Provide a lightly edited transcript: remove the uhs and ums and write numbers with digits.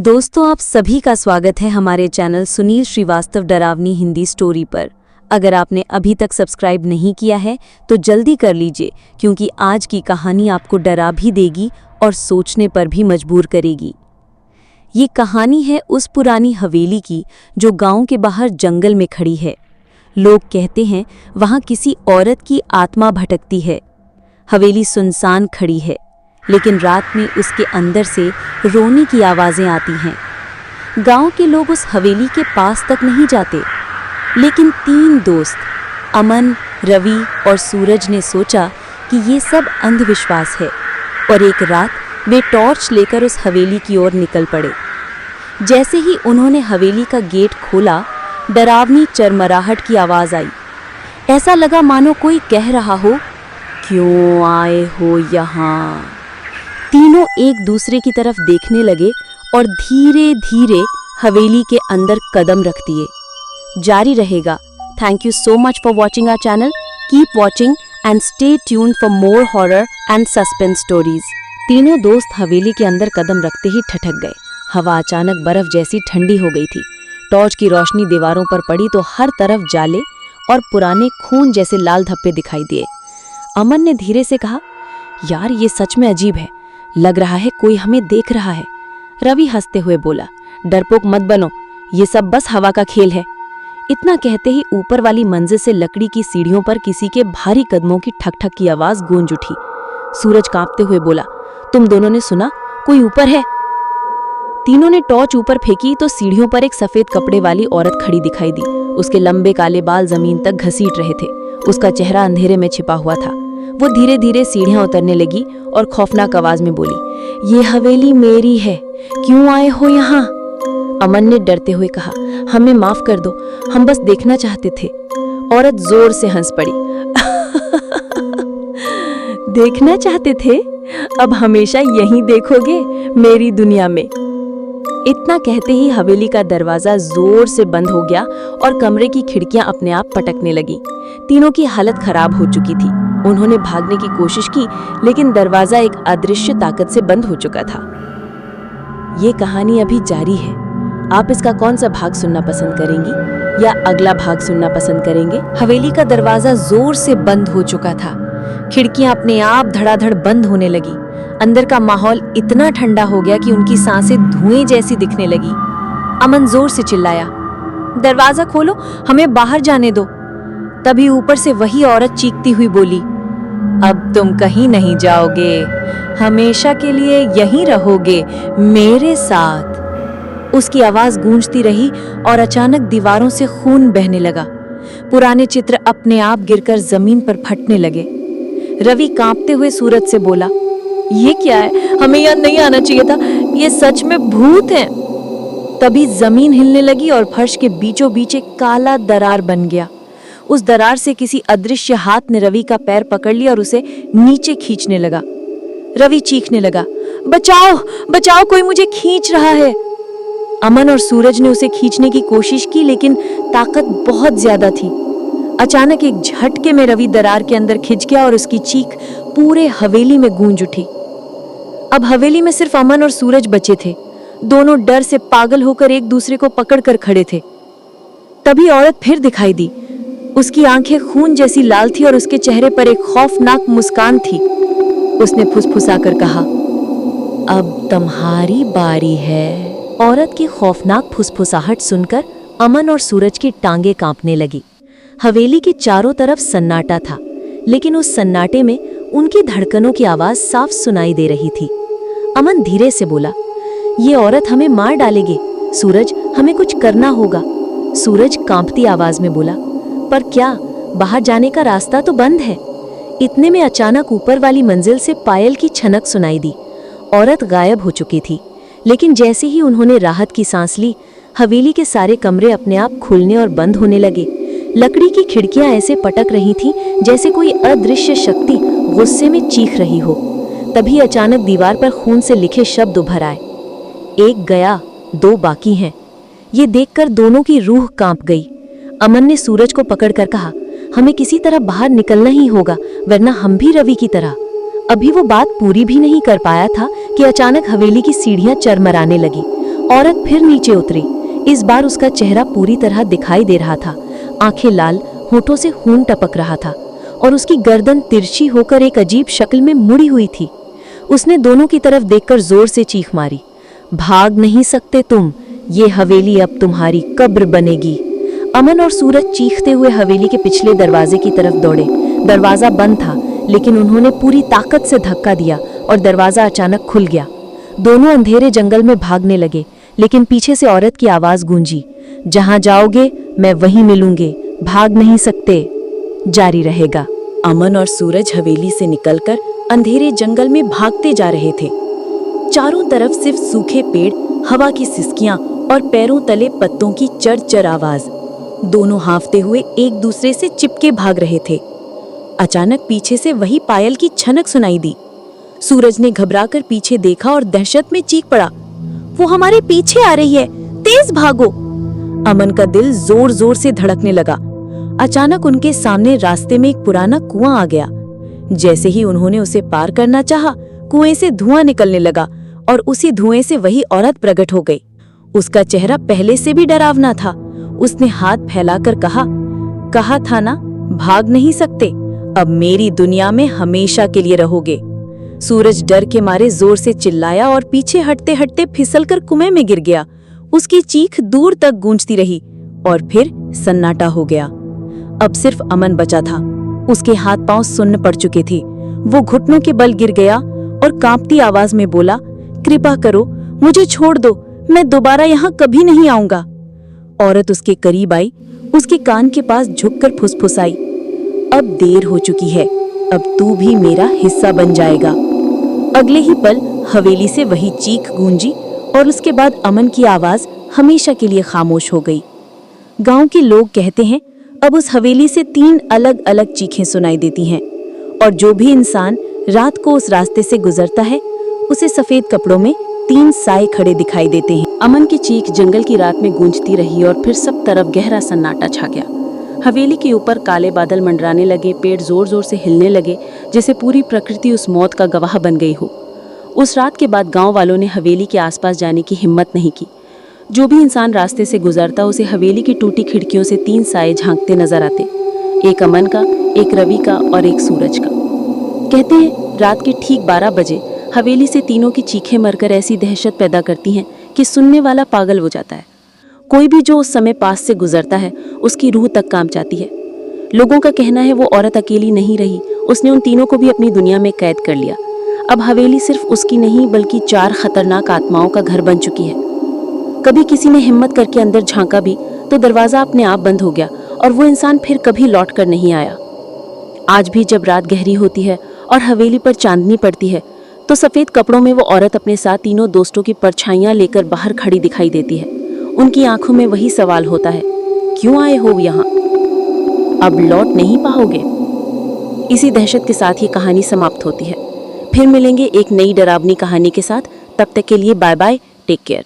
दोस्तों, आप सभी का स्वागत है हमारे चैनल सुनील श्रीवास्तव डरावनी हिंदी स्टोरी पर। अगर आपने अभी तक सब्सक्राइब नहीं किया है तो जल्दी कर लीजिए, क्योंकि आज की कहानी आपको डरा भी देगी और सोचने पर भी मजबूर करेगी। ये कहानी है उस पुरानी हवेली की जो गांव के बाहर जंगल में खड़ी है। लोग कहते हैं वहां किसी औरत की आत्मा भटकती है। हवेली सुनसान खड़ी है, लेकिन रात में उसके अंदर से रोने की आवाज़ें आती हैं। गांव के लोग उस हवेली के पास तक नहीं जाते, लेकिन 3 दोस्त अमन, रवि और सूरज ने सोचा कि ये सब अंधविश्वास है और एक रात वे टॉर्च लेकर उस हवेली की ओर निकल पड़े। जैसे ही उन्होंने हवेली का गेट खोला, डरावनी चरमराहट की आवाज़ आई। ऐसा लगा मानो कोई कह रहा हो, क्यों आए हो यहाँ? तीनों एक दूसरे की तरफ देखने लगे और धीरे धीरे हवेली के अंदर कदम रख दिए। जारी रहेगा। Thank you so much for watching our channel. Keep watching and stay tuned for more horror and suspense stories. तीनों दोस्त हवेली के अंदर कदम रखते ही ठठक गए। हवा अचानक बर्फ जैसी ठंडी हो गई थी। टॉर्च की रोशनी दीवारों पर पड़ी तो हर तरफ जाले और पुराने खून जैसे लाल धब्बे दिखाई दिए। अमन ने धीरे से कहा, यार ये सच में अजीब है, लग रहा है कोई हमें देख रहा है। रवि हंसते हुए बोला, डरपोक मत बनो, ये सब बस हवा का खेल है। इतना कहते ही ऊपर वाली मंजिल से लकड़ी की सीढ़ियों पर किसी के भारी कदमों की ठक ठक की आवाज गूंज उठी। सूरज कांपते हुए बोला, तुम दोनों ने सुना? कोई ऊपर है। तीनों ने टॉर्च ऊपर फेंकी तो सीढ़ियों पर एक सफेद कपड़े वाली औरत खड़ी दिखाई दी। उसके लंबे काले बाल जमीन तक घसीट रहे थे। उसका चेहरा अंधेरे में छिपा हुआ था। वो धीरे धीरे सीढ़ियां उतरने लगी और खौफनाक आवाज में बोली, ये हवेली मेरी है, क्यों आए हो यहाँ? अमन ने डरते हुए कहा, हमें माफ कर दो, हम बस देखना चाहते थे। औरत जोर से हंस पड़ी। देखना चाहते थे? अब हमेशा यहीं देखोगे मेरी दुनिया में। इतना कहते ही हवेली का दरवाजा जोर से बंद हो गया और कमरे की खिड़कियां अपने आप पटकने लगी। तीनों की हालत खराब हो चुकी थी। उन्होंने भागने की कोशिश की, लेकिन दरवाजा एक अदृश्य ताकत से बंद हो चुका था। ये कहानी अभी जारी है। आप इसका कौन सा भाग सुनना पसंद करेंगी या अगला भाग सुनना पसंद करेंगे? हवेली का दरवाजा जोर से बंद हो चुका था। खिड़कियां अपने आप धड़ाधड़ बंद होने लगी। अंदर का माहौल इतना ठंडा हो गया कि उनकी सांसें धुएं जैसी दिखने लगी। अमन जोर से चिल्लाया, दरवाजा खोलो, हमें बाहर जाने दो। तभी ऊपर से वही औरत चीखती हुई बोली, अब तुम कहीं नहीं जाओगे, हमेशा के लिए यहीं रहोगे मेरे साथ। उसकी आवाज गूंजती रही और अचानक दीवारों से खून बहने लगा। पुराने चित्र अपने आप गिरकर जमीन पर फटने लगे। रवि कांपते हुए सूरज से बोला, ये क्या है? हमें यहाँ नहीं आना चाहिए था, ये सच में भूत हैं। तभी जमीन हिलने लगी और फर्श के बीचों बीच एक काला दरार बन गया। उस दरार से किसी अदृश्य हाथ ने रवि का पैर पकड़ लिया और उसे नीचे खींचने लगा। रवि चीखने लगा, बचाओ बचाओ, कोई मुझे खींच रहा है। अमन और सूरज ने उसे खींचने की कोशिश की, लेकिन ताकत बहुत ज्यादा थी। अचानक एक झटके में रवि दरार के अंदर खिंच गया और उसकी चीख पूरे हवेली में गूंज उठी। अब हवेली में सिर्फ अमन और सूरज बचे थे। दोनों डर से पागल होकर एक दूसरे को पकड़कर खड़े थे। तभी औरत फिर दिखाई दी। उसकी आंखें खून जैसी लाल थी और उसके चेहरे पर एक खौफनाक मुस्कान थी। उसने फुसफुसाकर कहा, अब तुम्हारी बारी है। औरत की खौफनाक फुसफुसाहट सुनकर अमन और सूरज की टांगें कांपने लगी। हवेली के चारों तरफ सन्नाटा था, लेकिन उस सन्नाटे में उनकी धड़कनों की आवाज साफ सुनाई दे रही थी। अमन धीरे से बोला, ये औरत हमें मार डालेगी। सूरज, हमें कुछ करना होगा। सूरज कांपती आवाज में बोला, पर क्या? बाहर जाने का रास्ता तो बंद है। इतने में अचानक ऊपर वाली मंजिल से पायल की छनक सुनाई दी। औरत गायब हो चुकी थी, लेकिन जैसे ही उन्होंने राहत की सांस ली, हवेली के सारे कमरे अपने आप खुलने और बंद होने लगे। लकड़ी की खिड़कियां ऐसे पटक रही थीं जैसे कोई अदृश्य शक्ति गुस्से में चीख रही हो। तभी अचानक दीवार पर खून से लिखे शब्द उभर आए, एक गया, 2 बाकी हैं। ये देखकर दोनों की रूह कांप गई। अमन ने सूरज को पकड़कर कहा, हमें किसी तरह बाहर निकलना ही होगा, वरना हम भी रवि की तरह। अभी वो बात पूरी भी नहीं कर पाया था कि अचानक हवेली की सीढ़ियां चरमराने लगी औरत फिर नीचे उतरी। इस बार उसका चेहरा पूरी तरह दिखाई दे रहा था। आंखें लाल, होठों से खून टपक रहा था और उसकी गर्दन तिरछी होकर एक अजीब शक्ल में मुड़ी हुई थी। उसने दोनों की तरफ देखकर जोर से चीख मारी, भाग नहीं सकते तुम, ये हवेली अब तुम्हारी कब्र बनेगी। अमन और सूरज चीखते हुए हवेली के पिछले दरवाजे की तरफ दौड़े। दरवाजा बंद था, लेकिन उन्होंने पूरी ताकत से धक्का दिया और दरवाजा अचानक खुल गया। दोनों अंधेरे जंगल में भागने लगे, लेकिन पीछे से औरत की आवाज गूंजी, जहां जाओगे मैं वहीं मिलूंगे, भाग नहीं सकते। जारी रहेगा। अमन और सूरज हवेली से निकलकर अंधेरे जंगल में भागते जा रहे थे। चारों तरफ सिर्फ सूखे पेड़, हवा की सिसकियां और पैरों तले पत्तों की चरचर आवाज। दोनों हांफते हुए एक दूसरे से चिपके भाग रहे थे। अचानक पीछे से वही पायल की छनक सुनाई दी। सूरज ने घबराकर पीछे देखा और दहशत में चीख पड़ा, वो हमारे पीछे आ रही है, तेज भागो। अमन का दिल जोर जोर से धड़कने लगा। अचानक उनके सामने रास्ते में एक पुराना कुआं आ गया। जैसे ही उन्होंने उसे पार करना चाहा, कुएं से धुआं निकलने लगा और उसी धुएं से वही औरत प्रकट हो गई। उसका चेहरा पहले से भी डरावना था। उसने हाथ फैलाकर कहा था ना, भाग नहीं सकते, अब मेरी दुनिया में हमेशा के लिए रहोगे। सूरज डर के मारे जोर से चिल्लाया और पीछे हटते हटते फिसलकर कुएं में गिर गया। उसकी चीख दूर तक गूंजती रही और फिर सन्नाटा हो गया। अब सिर्फ अमन बचा था। उसके हाथ पांव सुन्न पड़ चुके थे। वो घुटनों के बल गिर गया और कांपती आवाज में बोला, कृपा करो, मुझे छोड़ दो, मैं दोबारा यहाँ कभी नहीं आऊंगा। औरत उसके करीब आई, उसके कान के पास झुककर फुसफुसाई, अब देर हो चुकी है, अब तू भी मेरा हिस्सा बन जाएगा। अगले ही पल हवेली से वही चीख गूंजी और उसके बाद अमन की आवाज हमेशा के लिए खामोश हो गई। गांव के लोग कहते हैं, अब उस हवेली से 3 अलग अलग चीखें सुनाई देती हैं और जो भी इंसान रात को उस रास्ते से गुजरता है, उसे सफेद कपड़ों में 3 साए खड़े दिखाई देते हैं। अमन की चीख जंगल की रात में गूंजती रही और फिर सब तरफ गहरा सन्नाटा छा गया। हवेली के ऊपर काले बादल मंडराने लगे, पेड़ जोर जोर से हिलने लगे, जैसे पूरी प्रकृति उस मौत का गवाह बन गई हो। उस रात के बाद गांव वालों ने हवेली के आसपास जाने की हिम्मत नहीं की। जो भी इंसान रास्ते से गुजरता, उसे हवेली की टूटी खिड़कियों से 3 साए झांकते नजर आते, एक अमन का, एक रवि का और एक सूरज का। कहते हैं रात के ठीक 12 बजे हवेली से तीनों की चीखें मरकर ऐसी दहशत पैदा करती हैं कि सुनने वाला पागल हो जाता है। कोई भी जो उस समय पास से गुजरता है, उसकी रूह तक कांप जाती है। लोगों का कहना है वो औरत अकेली नहीं रही, उसने उन तीनों को भी अपनी दुनिया में कैद कर लिया। अब हवेली सिर्फ उसकी नहीं बल्कि 4 खतरनाक आत्माओं का घर बन चुकी है। कभी किसी ने हिम्मत करके अंदर झांका भी तो दरवाजा अपने आप बंद हो गया और वो इंसान फिर कभी लौट कर नहीं आया। आज भी जब रात गहरी होती है और हवेली पर चांदनी पड़ती है, तो सफेद कपड़ों में वो औरत अपने साथ तीनों दोस्तों की परछाइयां लेकर बाहर खड़ी दिखाई देती है। उनकी आंखों में वही सवाल होता है, क्यों आए हो यहाँ, अब लौट नहीं पाओगे। इसी दहशत के साथ ये कहानी समाप्त होती है। फिर मिलेंगे एक नई डरावनी कहानी के साथ। तब तक के लिए बाय बाय, टेक केयर।